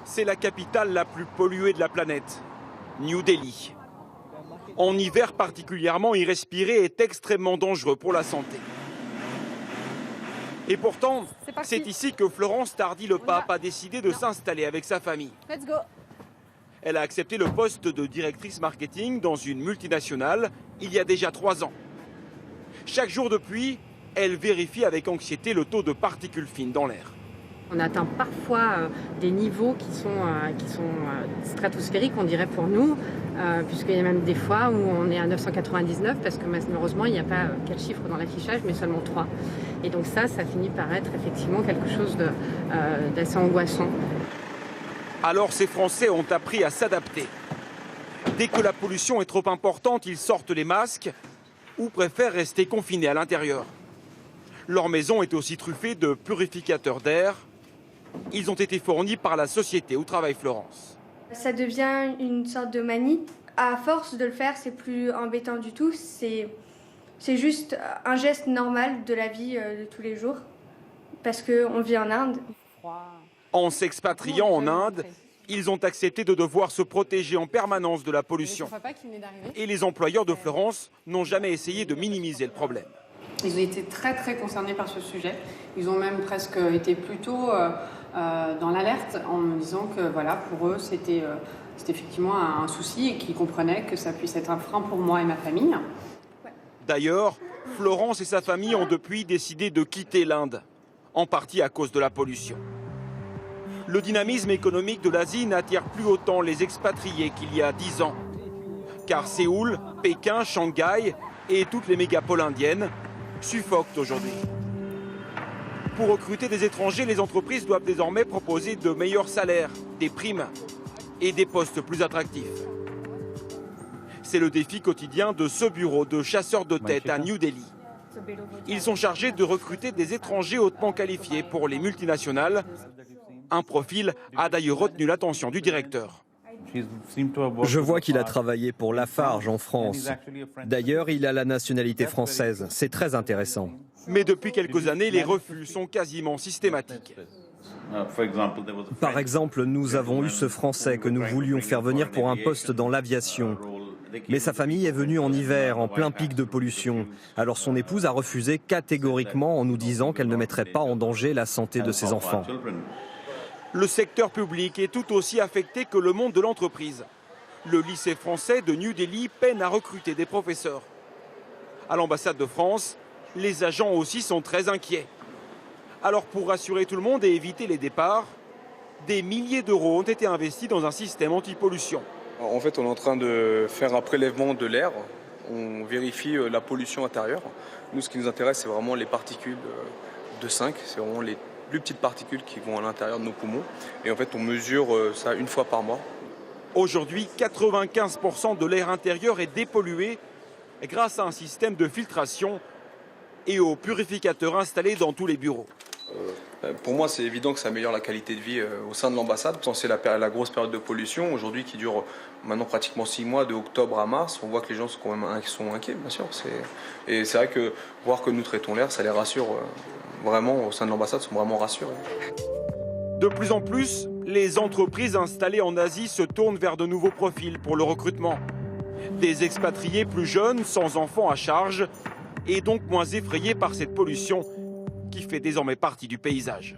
C'est la capitale la plus polluée de la planète, New Delhi. En hiver particulièrement, y respirer est extrêmement dangereux pour la santé. Et pourtant, c'est ici que Florence Tardy-Lepape a décidé de s'installer avec sa famille. Let's go. Elle a accepté le poste de directrice marketing dans une multinationale il y a déjà 3 ans. Chaque jour depuis, elle vérifie avec anxiété le taux de particules fines dans l'air. On atteint parfois des niveaux qui sont stratosphériques, on dirait pour nous, puisqu'il y a même des fois où on est à 999, parce que malheureusement, il n'y a pas 4 chiffres dans l'affichage, mais seulement 3. Et donc ça finit par être effectivement quelque chose d'assez angoissant. Alors ces Français ont appris à s'adapter. Dès que la pollution est trop importante, ils sortent les masques ou préfèrent rester confinés à l'intérieur. Leur maison est aussi truffée de purificateurs d'air. Ils ont été fournis par la société où travaille Florence. Ça devient une sorte de manie. À force de le faire, c'est plus embêtant du tout. C'est juste un geste normal de la vie de tous les jours. Parce qu'on vit en Inde. En s'expatriant en Inde, ils ont accepté de devoir se protéger en permanence de la pollution. Et les employeurs de Florence n'ont jamais essayé de minimiser le problème. Ils ont été très concernés par ce sujet. Ils ont même presque été plutôt dans l'alerte en me disant que voilà, pour eux c'était effectivement un souci et qu'ils comprenaient que ça puisse être un frein pour moi et ma famille. D'ailleurs, Florence et sa famille ont depuis décidé de quitter l'Inde, en partie à cause de la pollution. Le dynamisme économique de l'Asie n'attire plus autant les expatriés qu'il y a 10 ans. Car Séoul, Pékin, Shanghai et toutes les mégapoles indiennes suffoquent aujourd'hui. Pour recruter des étrangers, les entreprises doivent désormais proposer de meilleurs salaires, des primes et des postes plus attractifs. C'est le défi quotidien de ce bureau de chasseurs de tête à New Delhi. Ils sont chargés de recruter des étrangers hautement qualifiés pour les multinationales. Un profil a d'ailleurs retenu l'attention du directeur. Je vois qu'il a travaillé pour Lafarge en France. D'ailleurs, il a la nationalité française. C'est très intéressant. Mais depuis quelques années, les refus sont quasiment systématiques. Par exemple, nous avons eu ce Français que nous voulions faire venir pour un poste dans l'aviation. Mais sa famille est venue en hiver, en plein pic de pollution. Alors son épouse a refusé catégoriquement en nous disant qu'elle ne mettrait pas en danger la santé de ses enfants. Le secteur public est tout aussi affecté que le monde de l'entreprise. Le lycée français de New Delhi peine à recruter des professeurs. À l'ambassade de France, les agents aussi sont très inquiets. Alors pour rassurer tout le monde et éviter les départs, des milliers d'euros ont été investis dans un système anti-pollution. En fait, on est en train de faire un prélèvement de l'air. On vérifie la pollution intérieure. Nous, ce qui nous intéresse, c'est vraiment les particules de 5. C'est vraiment les plus petites particules qui vont à l'intérieur de nos poumons. Et en fait, on mesure ça 1 fois par mois. Aujourd'hui, 95% de l'air intérieur est dépollué grâce à un système de filtration et aux purificateurs installés dans tous les bureaux. Pour moi, c'est évident que ça améliore la qualité de vie au sein de l'ambassade. C'est la grosse période de pollution, aujourd'hui qui dure maintenant pratiquement 6 mois, de octobre à mars. On voit que les gens sont quand même inquiets, bien sûr. Et c'est vrai que voir que nous traitons l'air, ça les rassure vraiment, au sein de l'ambassade, sont vraiment rassurés. De plus en plus, les entreprises installées en Asie se tournent vers de nouveaux profils pour le recrutement. Des expatriés plus jeunes, sans enfants à charge, et donc moins effrayés par cette pollution qui fait désormais partie du paysage.